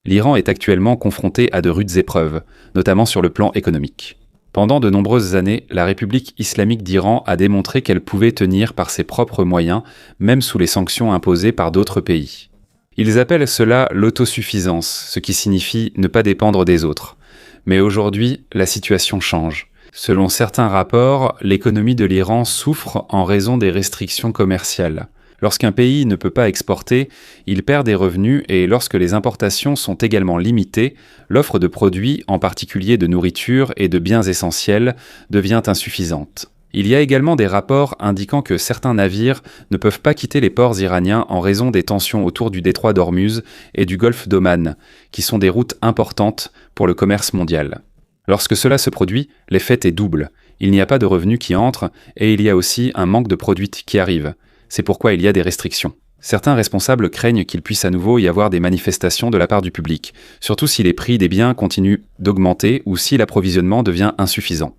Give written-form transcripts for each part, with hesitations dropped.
L'Iran est actuellement confronté à de rudes épreuves, notamment sur le plan économique. Pendant de nombreuses années, la République islamique d'Iran a démontré qu'elle pouvait tenir par ses propres moyens, même sous les sanctions imposées par d'autres pays. Ils appellent cela l'autosuffisance, ce qui signifie ne pas dépendre des autres. Mais aujourd'hui, la situation change. Selon certains rapports, l'économie de l'Iran souffre en raison des restrictions commerciales. Lorsqu'un pays ne peut pas exporter, il perd des revenus et lorsque les importations sont également limitées, l'offre de produits, en particulier de nourriture et de biens essentiels, devient insuffisante. Il y a également des rapports indiquant que certains navires ne peuvent pas quitter les ports iraniens en raison des tensions autour du détroit d'Ormuz et du golfe d'Oman, qui sont des routes importantes pour le commerce mondial. Lorsque cela se produit, l'effet est double. Il n'y a pas de revenus qui entrent et il y a aussi un manque de produits qui arrive. C'est pourquoi il y a des restrictions. Certains responsables craignent qu'il puisse à nouveau y avoir des manifestations de la part du public, surtout si les prix des biens continuent d'augmenter ou si l'approvisionnement devient insuffisant.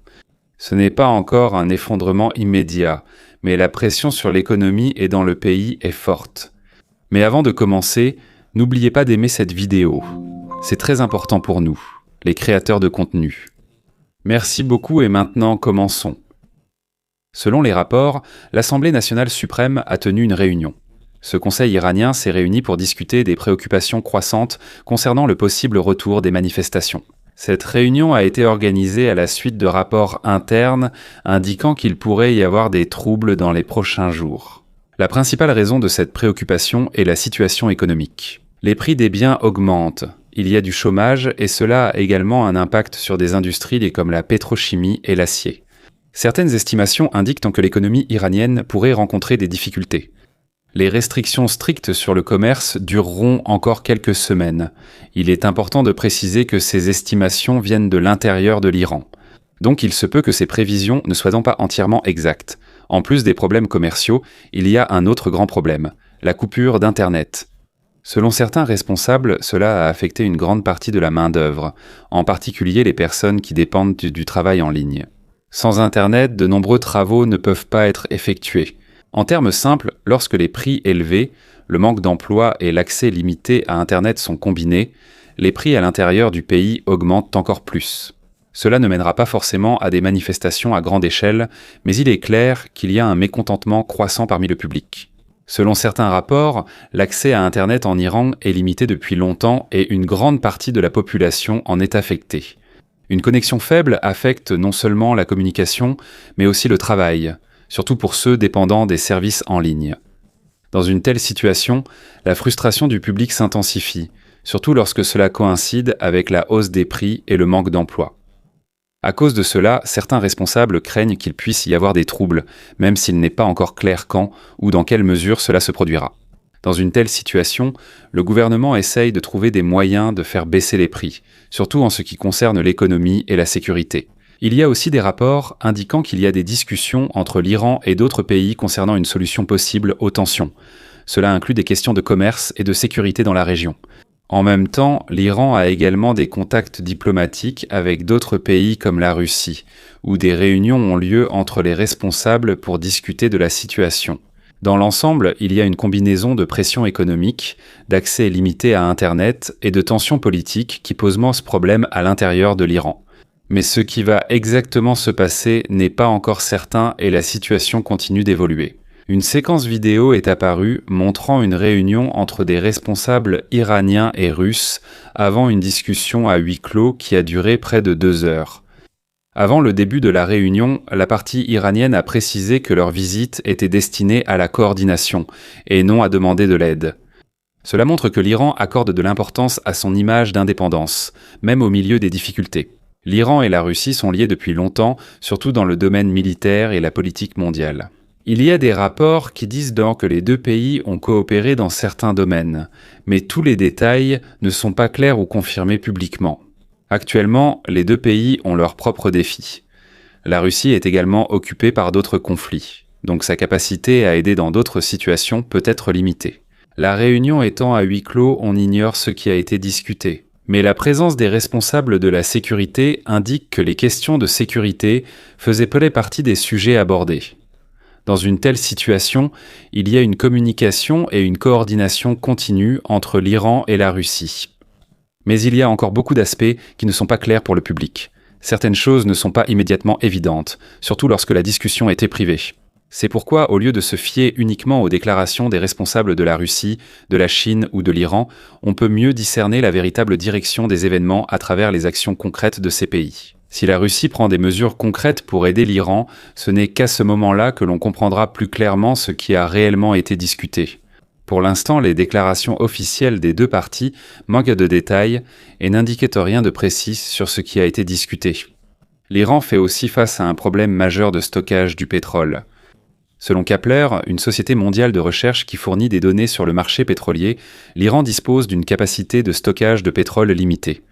Ce n'est pas encore un effondrement immédiat, mais la pression sur l'économie et dans le pays est forte. Mais avant de commencer, n'oubliez pas d'aimer cette vidéo. C'est très important pour nous, les créateurs de contenu. Merci beaucoup et maintenant commençons. Selon les rapports, l'Assemblée nationale suprême a tenu une réunion. Ce conseil iranien s'est réuni pour discuter des préoccupations croissantes concernant le possible retour des manifestations. Cette réunion a été organisée à la suite de rapports internes indiquant qu'il pourrait y avoir des troubles dans les prochains jours. La principale raison de cette préoccupation est la situation économique. Les prix des biens augmentent, il y a du chômage et cela a également un impact sur des industries comme la pétrochimie et l'acier. Certaines estimations indiquent que l'économie iranienne pourrait rencontrer des difficultés. Les restrictions strictes sur le commerce dureront encore quelques semaines. Il est important de préciser que ces estimations viennent de l'intérieur de l'Iran. Donc il se peut que ces prévisions ne soient pas entièrement exactes. En plus des problèmes commerciaux, il y a un autre grand problème, la coupure d'Internet. Selon certains responsables, cela a affecté une grande partie de la main-d'œuvre, en particulier les personnes qui dépendent du travail en ligne. Sans Internet, de nombreux travaux ne peuvent pas être effectués. En termes simples, lorsque les prix élevés, le manque d'emploi et l'accès limité à Internet sont combinés, les prix à l'intérieur du pays augmentent encore plus. Cela ne mènera pas forcément à des manifestations à grande échelle, mais il est clair qu'il y a un mécontentement croissant parmi le public. Selon certains rapports, l'accès à Internet en Iran est limité depuis longtemps et une grande partie de la population en est affectée. Une connexion faible affecte non seulement la communication, mais aussi le travail, surtout pour ceux dépendant des services en ligne. Dans une telle situation, la frustration du public s'intensifie, surtout lorsque cela coïncide avec la hausse des prix et le manque d'emploi. À cause de cela, certains responsables craignent qu'il puisse y avoir des troubles, même s'il n'est pas encore clair quand ou dans quelle mesure cela se produira. Dans une telle situation, le gouvernement essaye de trouver des moyens de faire baisser les prix, surtout en ce qui concerne l'économie et la sécurité. Il y a aussi des rapports indiquant qu'il y a des discussions entre l'Iran et d'autres pays concernant une solution possible aux tensions. Cela inclut des questions de commerce et de sécurité dans la région. En même temps, l'Iran a également des contacts diplomatiques avec d'autres pays comme la Russie, où des réunions ont lieu entre les responsables pour discuter de la situation. Dans l'ensemble, il y a une combinaison de pression économique, d'accès limité à Internet et de tensions politiques qui posent ce problème à l'intérieur de l'Iran. Mais ce qui va exactement se passer n'est pas encore certain et la situation continue d'évoluer. Une séquence vidéo est apparue montrant une réunion entre des responsables iraniens et russes avant une discussion à huis clos qui a duré près de 2 heures. Avant le début de la réunion, la partie iranienne a précisé que leur visite était destinée à la coordination et non à demander de l'aide. Cela montre que l'Iran accorde de l'importance à son image d'indépendance, même au milieu des difficultés. L'Iran et la Russie sont liés depuis longtemps, surtout dans le domaine militaire et la politique mondiale. Il y a des rapports qui disent que les deux pays ont coopéré dans certains domaines, mais tous les détails ne sont pas clairs ou confirmés publiquement. Actuellement, les deux pays ont leurs propres défis. La Russie est également occupée par d'autres conflits, donc sa capacité à aider dans d'autres situations peut être limitée. La réunion étant à huis clos, on ignore ce qui a été discuté. Mais la présence des responsables de la sécurité indique que les questions de sécurité faisaient partie des sujets abordés. Dans une telle situation, il y a une communication et une coordination continue entre l'Iran et la Russie. Mais il y a encore beaucoup d'aspects qui ne sont pas clairs pour le public. Certaines choses ne sont pas immédiatement évidentes, surtout lorsque la discussion était privée. C'est pourquoi, au lieu de se fier uniquement aux déclarations des responsables de la Russie, de la Chine ou de l'Iran, on peut mieux discerner la véritable direction des événements à travers les actions concrètes de ces pays. Si la Russie prend des mesures concrètes pour aider l'Iran, ce n'est qu'à ce moment-là que l'on comprendra plus clairement ce qui a réellement été discuté. Pour l'instant, les déclarations officielles des deux parties manquent de détails et n'indiquent rien de précis sur ce qui a été discuté. L'Iran fait aussi face à un problème majeur de stockage du pétrole. Selon Kepler, une société mondiale de recherche qui fournit des données sur le marché pétrolier, l'Iran dispose d'une capacité de stockage de pétrole limitée.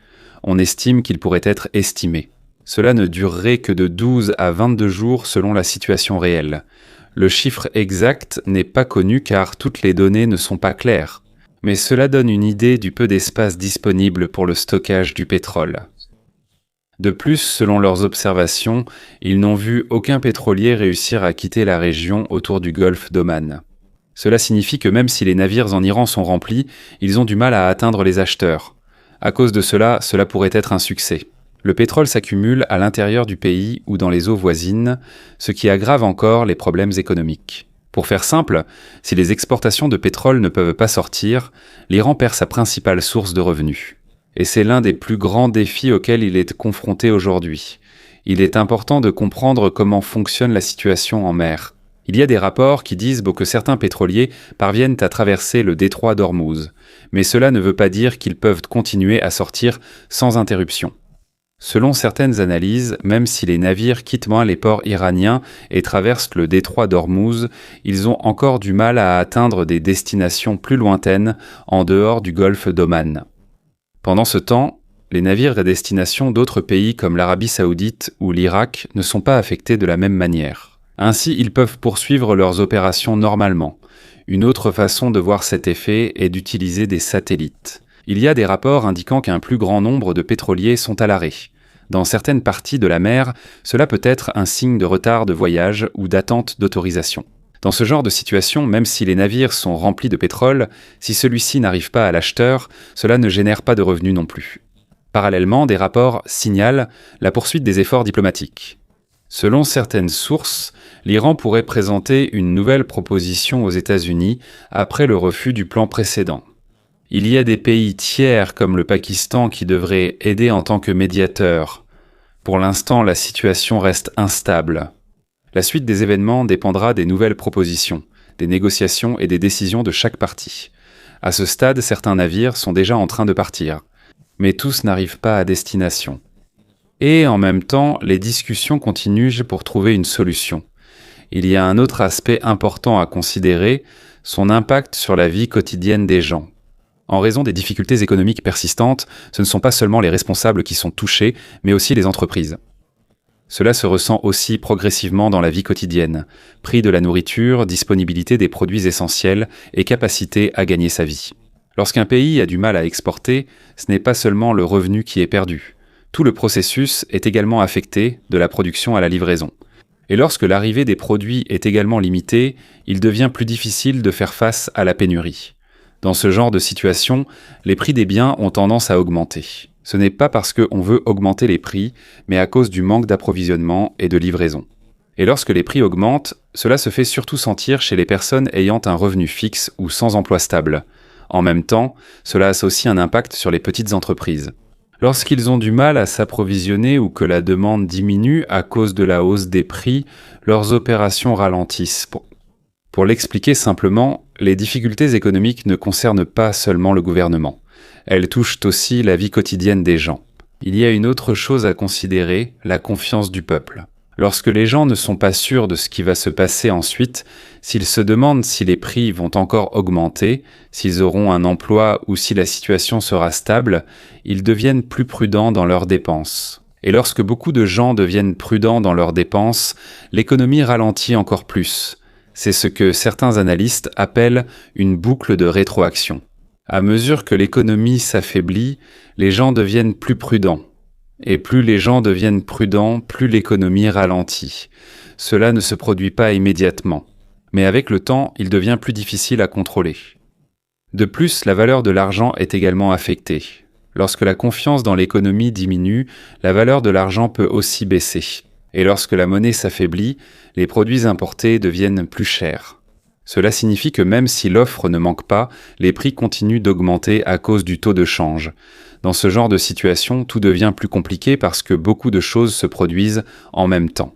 On estime qu'il pourrait être estimé. Cela ne durerait que de 12 à 22 jours selon la situation réelle. Le chiffre exact n'est pas connu car toutes les données ne sont pas claires. Mais cela donne une idée du peu d'espace disponible pour le stockage du pétrole. De plus, selon leurs observations, ils n'ont vu aucun pétrolier réussir à quitter la région autour du golfe d'Oman. Cela signifie que même si les navires en Iran sont remplis, ils ont du mal à atteindre les acheteurs. À cause de cela, cela pourrait être un succès. Le pétrole s'accumule à l'intérieur du pays ou dans les eaux voisines, ce qui aggrave encore les problèmes économiques. Pour faire simple, si les exportations de pétrole ne peuvent pas sortir, l'Iran perd sa principale source de revenus. Et c'est l'un des plus grands défis auxquels il est confronté aujourd'hui. Il est important de comprendre comment fonctionne la situation en mer. Il y a des rapports qui disent que certains pétroliers parviennent à traverser le détroit d'Ormuz, mais cela ne veut pas dire qu'ils peuvent continuer à sortir sans interruption. Selon certaines analyses, même si les navires quittent moins les ports iraniens et traversent le détroit d'Ormuz, ils ont encore du mal à atteindre des destinations plus lointaines en dehors du golfe d'Oman. Pendant ce temps, les navires à destination d'autres pays comme l'Arabie Saoudite ou l'Irak ne sont pas affectés de la même manière. Ainsi, ils peuvent poursuivre leurs opérations normalement. Une autre façon de voir cet effet est d'utiliser des satellites. Il y a des rapports indiquant qu'un plus grand nombre de pétroliers sont à l'arrêt. Dans certaines parties de la mer, cela peut être un signe de retard de voyage ou d'attente d'autorisation. Dans ce genre de situation, même si les navires sont remplis de pétrole, si celui-ci n'arrive pas à l'acheteur, cela ne génère pas de revenus non plus. Parallèlement, des rapports signalent la poursuite des efforts diplomatiques. Selon certaines sources, l'Iran pourrait présenter une nouvelle proposition aux États-Unis après le refus du plan précédent. Il y a des pays tiers comme le Pakistan qui devraient aider en tant que médiateurs. Pour l'instant, la situation reste instable. La suite des événements dépendra des nouvelles propositions, des négociations et des décisions de chaque partie. À ce stade, certains navires sont déjà en train de partir, mais tous n'arrivent pas à destination. Et en même temps, les discussions continuent pour trouver une solution. Il y a un autre aspect important à considérer, son impact sur la vie quotidienne des gens. En raison des difficultés économiques persistantes, ce ne sont pas seulement les responsables qui sont touchés, mais aussi les entreprises. Cela se ressent aussi progressivement dans la vie quotidienne. Prix de la nourriture, disponibilité des produits essentiels et capacité à gagner sa vie. Lorsqu'un pays a du mal à exporter, ce n'est pas seulement le revenu qui est perdu. Tout le processus est également affecté, de la production à la livraison. Et lorsque l'arrivée des produits est également limitée, il devient plus difficile de faire face à la pénurie. Dans ce genre de situation, les prix des biens ont tendance à augmenter. Ce n'est pas parce qu'on veut augmenter les prix, mais à cause du manque d'approvisionnement et de livraison. Et lorsque les prix augmentent, cela se fait surtout sentir chez les personnes ayant un revenu fixe ou sans emploi stable. En même temps, cela a aussi un impact sur les petites entreprises. Lorsqu'ils ont du mal à s'approvisionner ou que la demande diminue à cause de la hausse des prix, leurs opérations ralentissent. Pour l'expliquer simplement, les difficultés économiques ne concernent pas seulement le gouvernement. Elles touchent aussi la vie quotidienne des gens. Il y a une autre chose à considérer, la confiance du peuple. Lorsque les gens ne sont pas sûrs de ce qui va se passer ensuite, s'ils se demandent si les prix vont encore augmenter, s'ils auront un emploi ou si la situation sera stable, ils deviennent plus prudents dans leurs dépenses. Et lorsque beaucoup de gens deviennent prudents dans leurs dépenses, l'économie ralentit encore plus. C'est ce que certains analystes appellent une boucle de rétroaction. À mesure que l'économie s'affaiblit, les gens deviennent plus prudents. Et plus les gens deviennent prudents, plus l'économie ralentit. Cela ne se produit pas immédiatement. Mais avec le temps, il devient plus difficile à contrôler. De plus, la valeur de l'argent est également affectée. Lorsque la confiance dans l'économie diminue, la valeur de l'argent peut aussi baisser. Et lorsque la monnaie s'affaiblit, les produits importés deviennent plus chers. Cela signifie que même si l'offre ne manque pas, les prix continuent d'augmenter à cause du taux de change. Dans ce genre de situation, tout devient plus compliqué parce que beaucoup de choses se produisent en même temps.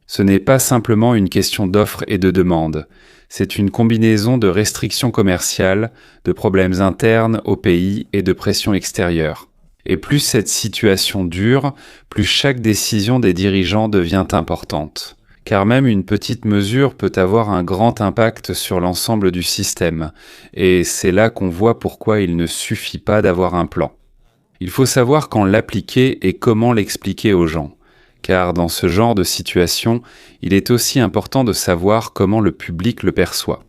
Ce n'est pas simplement une question d'offre et de demande, c'est une combinaison de restrictions commerciales, de problèmes internes au pays et de pressions extérieures. Et plus cette situation dure, plus chaque décision des dirigeants devient importante. Car même une petite mesure peut avoir un grand impact sur l'ensemble du système, et c'est là qu'on voit pourquoi il ne suffit pas d'avoir un plan. Il faut savoir quand l'appliquer et comment l'expliquer aux gens, car dans ce genre de situation, il est aussi important de savoir comment le public le perçoit.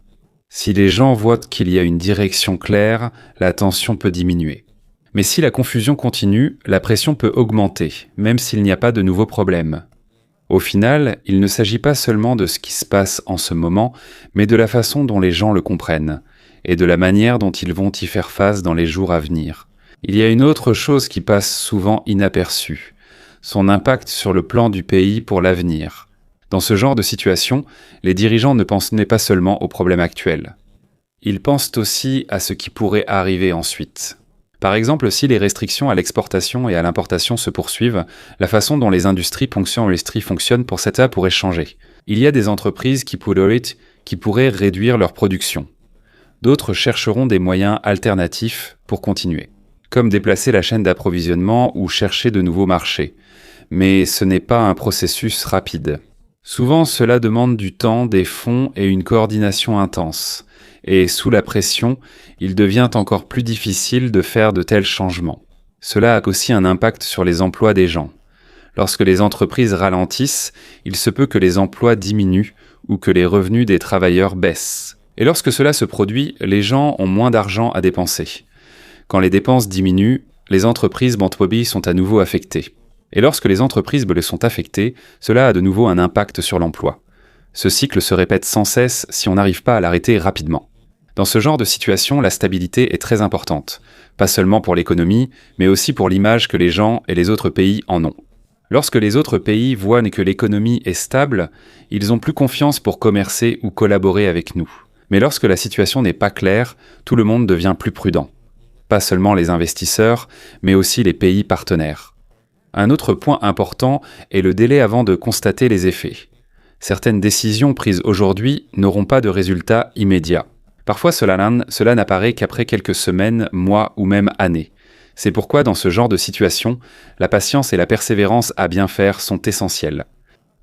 Si les gens voient qu'il y a une direction claire, la tension peut diminuer. Mais si la confusion continue, la pression peut augmenter, même s'il n'y a pas de nouveaux problèmes. Au final, il ne s'agit pas seulement de ce qui se passe en ce moment, mais de la façon dont les gens le comprennent, et de la manière dont ils vont y faire face dans les jours à venir. Il y a une autre chose qui passe souvent inaperçue, son impact sur le plan du pays pour l'avenir. Dans ce genre de situation, les dirigeants ne pensent pas seulement aux problèmes actuels. Ils pensent aussi à ce qui pourrait arriver ensuite. Par exemple, si les restrictions à l'exportation et à l'importation se poursuivent, la façon dont les industries ponctuent industries fonctionnent pour ça pourrait changer. Il y a des entreprises qui pourraient réduire leur production. D'autres chercheront des moyens alternatifs pour continuer, comme déplacer la chaîne d'approvisionnement ou chercher de nouveaux marchés. Mais ce n'est pas un processus rapide. Souvent, cela demande du temps, des fonds et une coordination intense. Et sous la pression, il devient encore plus difficile de faire de tels changements. Cela a aussi un impact sur les emplois des gens. Lorsque les entreprises ralentissent, il se peut que les emplois diminuent ou que les revenus des travailleurs baissent. Et lorsque cela se produit, les gens ont moins d'argent à dépenser. Quand les dépenses diminuent, les entreprises sont à nouveau affectées. Et lorsque les entreprises sont affectées, cela a de nouveau un impact sur l'emploi. Ce cycle se répète sans cesse si on n'arrive pas à l'arrêter rapidement. Dans ce genre de situation, la stabilité est très importante, pas seulement pour l'économie, mais aussi pour l'image que les gens et les autres pays en ont. Lorsque les autres pays voient que l'économie est stable, ils ont plus confiance pour commercer ou collaborer avec nous. Mais lorsque la situation n'est pas claire, tout le monde devient plus prudent. Pas seulement les investisseurs, mais aussi les pays partenaires. Un autre point important est le délai avant de constater les effets. Certaines décisions prises aujourd'hui n'auront pas de résultats immédiats. Parfois, cela n'apparaît qu'après quelques semaines, mois ou même années. C'est pourquoi, dans ce genre de situation, la patience et la persévérance à bien faire sont essentielles.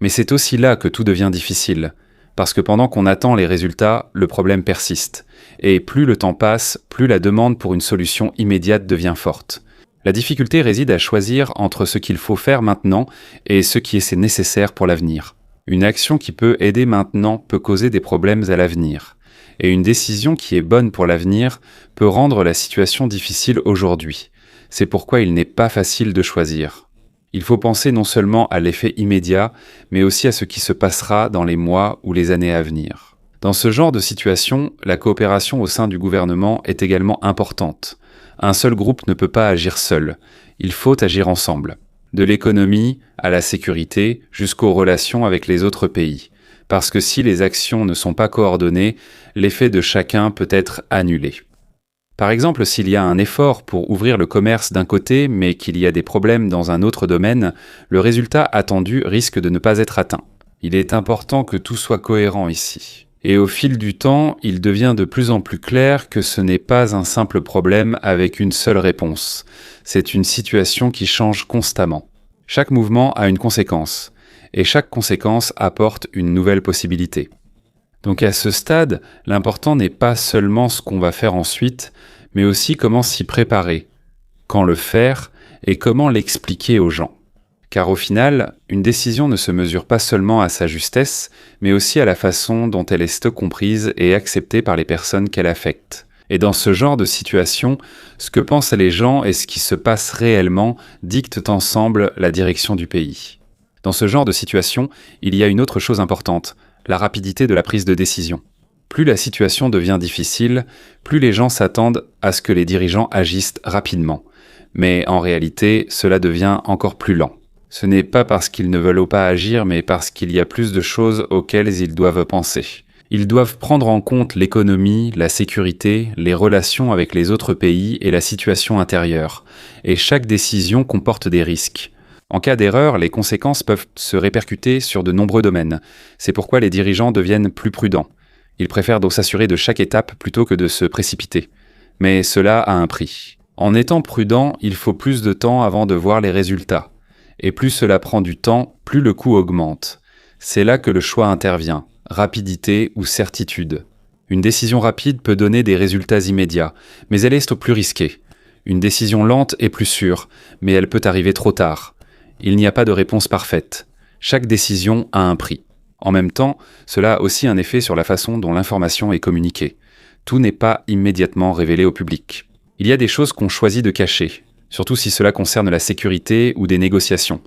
Mais c'est aussi là que tout devient difficile, parce que pendant qu'on attend les résultats, le problème persiste. Et plus le temps passe, plus la demande pour une solution immédiate devient forte. La difficulté réside à choisir entre ce qu'il faut faire maintenant et ce qui est nécessaire pour l'avenir. Une action qui peut aider maintenant peut causer des problèmes à l'avenir. Et une décision qui est bonne pour l'avenir peut rendre la situation difficile aujourd'hui. C'est pourquoi il n'est pas facile de choisir. Il faut penser non seulement à l'effet immédiat, mais aussi à ce qui se passera dans les mois ou les années à venir. Dans ce genre de situation, la coopération au sein du gouvernement est également importante. Un seul groupe ne peut pas agir seul. Il faut agir ensemble. De l'économie à la sécurité jusqu'aux relations avec les autres pays. Parce que si les actions ne sont pas coordonnées, l'effet de chacun peut être annulé. Par exemple, s'il y a un effort pour ouvrir le commerce d'un côté, mais qu'il y a des problèmes dans un autre domaine, le résultat attendu risque de ne pas être atteint. Il est important que tout soit cohérent ici. Et au fil du temps, il devient de plus en plus clair que ce n'est pas un simple problème avec une seule réponse. C'est une situation qui change constamment. Chaque mouvement a une conséquence. Et chaque conséquence apporte une nouvelle possibilité. Donc à ce stade, l'important n'est pas seulement ce qu'on va faire ensuite, mais aussi comment s'y préparer, quand le faire et comment l'expliquer aux gens. Car au final, une décision ne se mesure pas seulement à sa justesse, mais aussi à la façon dont elle est comprise et acceptée par les personnes qu'elle affecte. Et dans ce genre de situation, ce que pensent les gens et ce qui se passe réellement dictent ensemble la direction du pays. Dans ce genre de situation, il y a une autre chose importante, la rapidité de la prise de décision. Plus la situation devient difficile, plus les gens s'attendent à ce que les dirigeants agissent rapidement. Mais en réalité, cela devient encore plus lent. Ce n'est pas parce qu'ils ne veulent pas agir, mais parce qu'il y a plus de choses auxquelles ils doivent penser. Ils doivent prendre en compte l'économie, la sécurité, les relations avec les autres pays et la situation intérieure. Et chaque décision comporte des risques. En cas d'erreur, les conséquences peuvent se répercuter sur de nombreux domaines. C'est pourquoi les dirigeants deviennent plus prudents. Ils préfèrent donc s'assurer de chaque étape plutôt que de se précipiter. Mais cela a un prix. En étant prudent, il faut plus de temps avant de voir les résultats. Et plus cela prend du temps, plus le coût augmente. C'est là que le choix intervient. Rapidité ou certitude. Une décision rapide peut donner des résultats immédiats, mais elle est au plus risquée. Une décision lente est plus sûre, mais elle peut arriver trop tard. Il n'y a pas de réponse parfaite. Chaque décision a un prix. En même temps, cela a aussi un effet sur la façon dont l'information est communiquée. Tout n'est pas immédiatement révélé au public. Il y a des choses qu'on choisit de cacher, surtout si cela concerne la sécurité ou des négociations.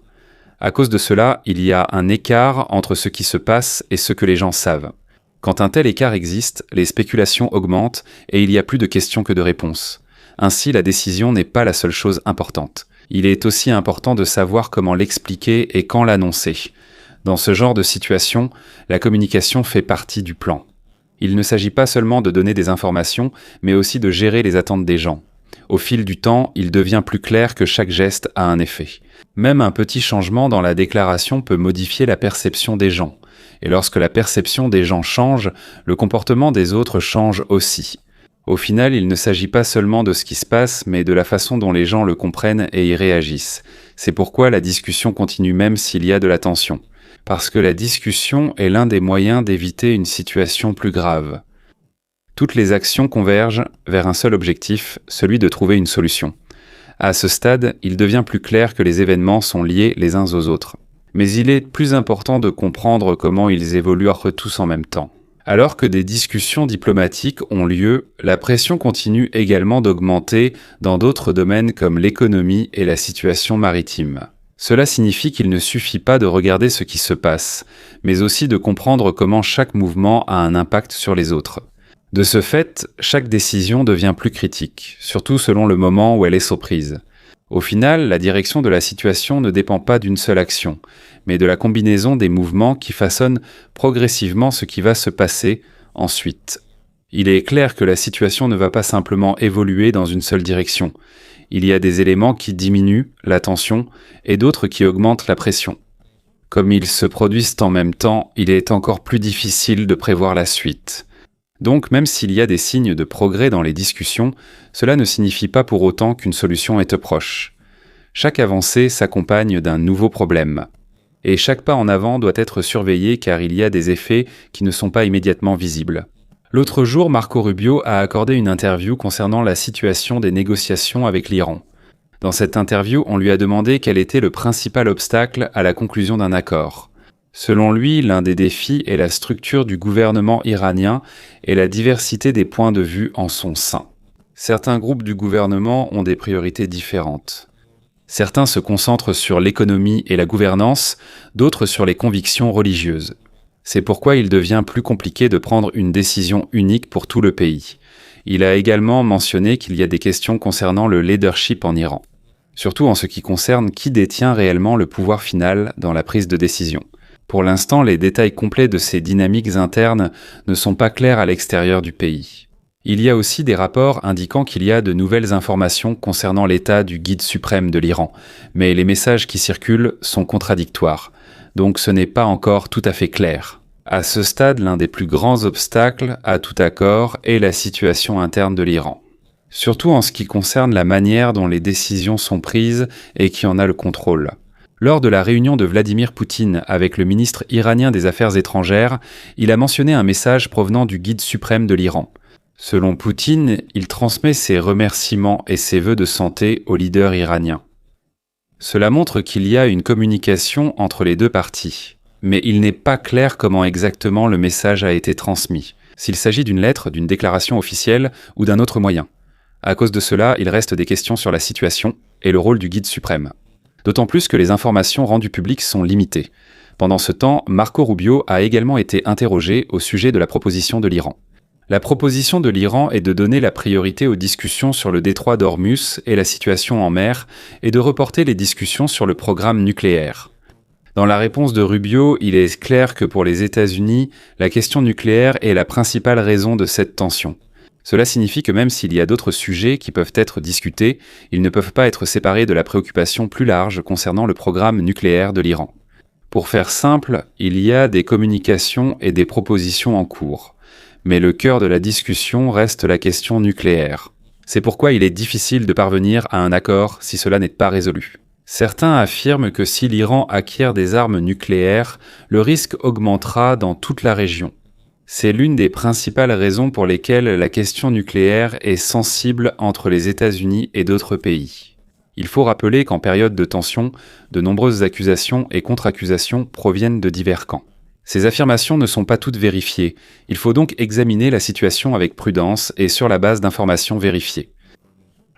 À cause de cela, il y a un écart entre ce qui se passe et ce que les gens savent. Quand un tel écart existe, les spéculations augmentent et il y a plus de questions que de réponses. Ainsi, la décision n'est pas la seule chose importante. Il est aussi important de savoir comment l'expliquer et quand l'annoncer. Dans ce genre de situation, la communication fait partie du plan. Il ne s'agit pas seulement de donner des informations, mais aussi de gérer les attentes des gens. Au fil du temps, il devient plus clair que chaque geste a un effet. Même un petit changement dans la déclaration peut modifier la perception des gens. Et lorsque la perception des gens change, le comportement des autres change aussi. Au final, il ne s'agit pas seulement de ce qui se passe, mais de la façon dont les gens le comprennent et y réagissent. C'est pourquoi la discussion continue même s'il y a de la tension. Parce que la discussion est l'un des moyens d'éviter une situation plus grave. Toutes les actions convergent vers un seul objectif, celui de trouver une solution. À ce stade, il devient plus clair que les événements sont liés les uns aux autres. Mais il est plus important de comprendre comment ils évoluent tous en même temps. Alors que des discussions diplomatiques ont lieu, la pression continue également d'augmenter dans d'autres domaines comme l'économie et la situation maritime. Cela signifie qu'il ne suffit pas de regarder ce qui se passe, mais aussi de comprendre comment chaque mouvement a un impact sur les autres. De ce fait, chaque décision devient plus critique, surtout selon le moment où elle est sous prise. Au final, la direction de la situation ne dépend pas d'une seule action, mais de la combinaison des mouvements qui façonnent progressivement ce qui va se passer ensuite. Il est clair que la situation ne va pas simplement évoluer dans une seule direction. Il y a des éléments qui diminuent la tension et d'autres qui augmentent la pression. Comme ils se produisent en même temps, il est encore plus difficile de prévoir la suite. Donc, même s'il y a des signes de progrès dans les discussions, cela ne signifie pas pour autant qu'une solution est proche. Chaque avancée s'accompagne d'un nouveau problème. Et chaque pas en avant doit être surveillé car il y a des effets qui ne sont pas immédiatement visibles. L'autre jour, Marco Rubio a accordé une interview concernant la situation des négociations avec l'Iran. Dans cette interview, on lui a demandé quel était le principal obstacle à la conclusion d'un accord. Selon lui, l'un des défis est la structure du gouvernement iranien et la diversité des points de vue en son sein. Certains groupes du gouvernement ont des priorités différentes. Certains se concentrent sur l'économie et la gouvernance, d'autres sur les convictions religieuses. C'est pourquoi il devient plus compliqué de prendre une décision unique pour tout le pays. Il a également mentionné qu'il y a des questions concernant le leadership en Iran, surtout en ce qui concerne qui détient réellement le pouvoir final dans la prise de décision. Pour l'instant, les détails complets de ces dynamiques internes ne sont pas clairs à l'extérieur du pays. Il y a aussi des rapports indiquant qu'il y a de nouvelles informations concernant l'état du guide suprême de l'Iran, mais les messages qui circulent sont contradictoires, donc ce n'est pas encore tout à fait clair. À ce stade, l'un des plus grands obstacles à tout accord est la situation interne de l'Iran. Surtout en ce qui concerne la manière dont les décisions sont prises et qui en a le contrôle. Lors de la réunion de Vladimir Poutine avec le ministre iranien des Affaires étrangères, il a mentionné un message provenant du guide suprême de l'Iran. Selon Poutine, il transmet ses remerciements et ses vœux de santé au leader iranien. Cela montre qu'il y a une communication entre les deux parties. Mais il n'est pas clair comment exactement le message a été transmis, s'il s'agit d'une lettre, d'une déclaration officielle ou d'un autre moyen. À cause de cela, il reste des questions sur la situation et le rôle du guide suprême. D'autant plus que les informations rendues publiques sont limitées. Pendant ce temps, Marco Rubio a également été interrogé au sujet de la proposition de l'Iran. La proposition de l'Iran est de donner la priorité aux discussions sur le détroit d'Ormuz et la situation en mer, et de reporter les discussions sur le programme nucléaire. Dans la réponse de Rubio, il est clair que pour les États-Unis, la question nucléaire est la principale raison de cette tension. Cela signifie que même s'il y a d'autres sujets qui peuvent être discutés, ils ne peuvent pas être séparés de la préoccupation plus large concernant le programme nucléaire de l'Iran. Pour faire simple, il y a des communications et des propositions en cours. Mais le cœur de la discussion reste la question nucléaire. C'est pourquoi il est difficile de parvenir à un accord si cela n'est pas résolu. Certains affirment que si l'Iran acquiert des armes nucléaires, le risque augmentera dans toute la région. C'est l'une des principales raisons pour lesquelles la question nucléaire est sensible entre les États-Unis et d'autres pays. Il faut rappeler qu'en période de tension, de nombreuses accusations et contre-accusations proviennent de divers camps. Ces affirmations ne sont pas toutes vérifiées, il faut donc examiner la situation avec prudence et sur la base d'informations vérifiées.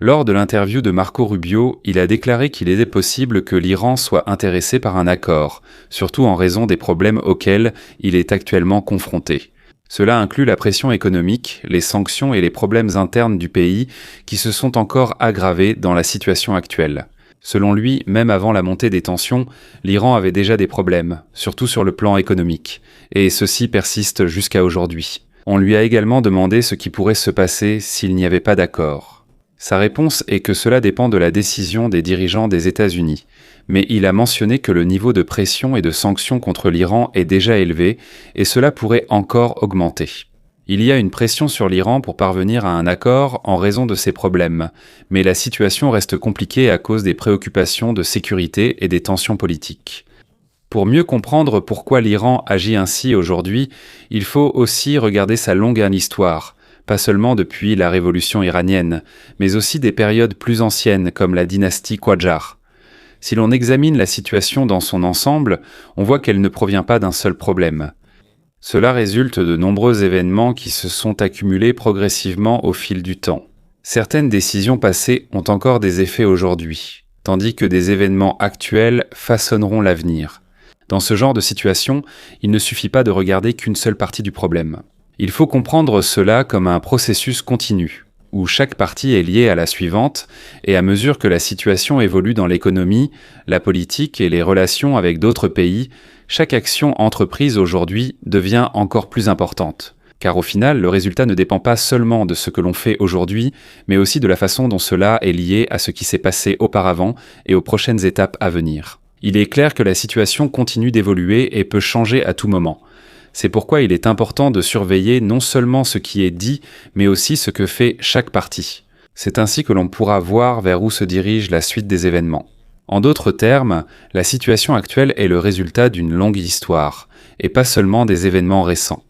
Lors de l'interview de Marco Rubio, il a déclaré qu'il était possible que l'Iran soit intéressé par un accord, surtout en raison des problèmes auxquels il est actuellement confronté. Cela inclut la pression économique, les sanctions et les problèmes internes du pays qui se sont encore aggravés dans la situation actuelle. Selon lui, même avant la montée des tensions, l'Iran avait déjà des problèmes, surtout sur le plan économique, et ceux-ci persistent jusqu'à aujourd'hui. On lui a également demandé ce qui pourrait se passer s'il n'y avait pas d'accord. Sa réponse est que cela dépend de la décision des dirigeants des États-Unis, mais il a mentionné que le niveau de pression et de sanctions contre l'Iran est déjà élevé et cela pourrait encore augmenter. Il y a une pression sur l'Iran pour parvenir à un accord en raison de ces problèmes, mais la situation reste compliquée à cause des préoccupations de sécurité et des tensions politiques. Pour mieux comprendre pourquoi l'Iran agit ainsi aujourd'hui, il faut aussi regarder sa longue histoire, pas seulement depuis la révolution iranienne, mais aussi des périodes plus anciennes comme la dynastie Qajar. Si l'on examine la situation dans son ensemble, on voit qu'elle ne provient pas d'un seul problème. Cela résulte de nombreux événements qui se sont accumulés progressivement au fil du temps. Certaines décisions passées ont encore des effets aujourd'hui, tandis que des événements actuels façonneront l'avenir. Dans ce genre de situation, il ne suffit pas de regarder qu'une seule partie du problème. Il faut comprendre cela comme un processus continu, où chaque partie est liée à la suivante, et à mesure que la situation évolue dans l'économie, la politique et les relations avec d'autres pays, chaque action entreprise aujourd'hui devient encore plus importante. Car au final, le résultat ne dépend pas seulement de ce que l'on fait aujourd'hui, mais aussi de la façon dont cela est lié à ce qui s'est passé auparavant et aux prochaines étapes à venir. Il est clair que la situation continue d'évoluer et peut changer à tout moment. C'est pourquoi il est important de surveiller non seulement ce qui est dit, mais aussi ce que fait chaque partie. C'est ainsi que l'on pourra voir vers où se dirige la suite des événements. En d'autres termes, la situation actuelle est le résultat d'une longue histoire, et pas seulement des événements récents.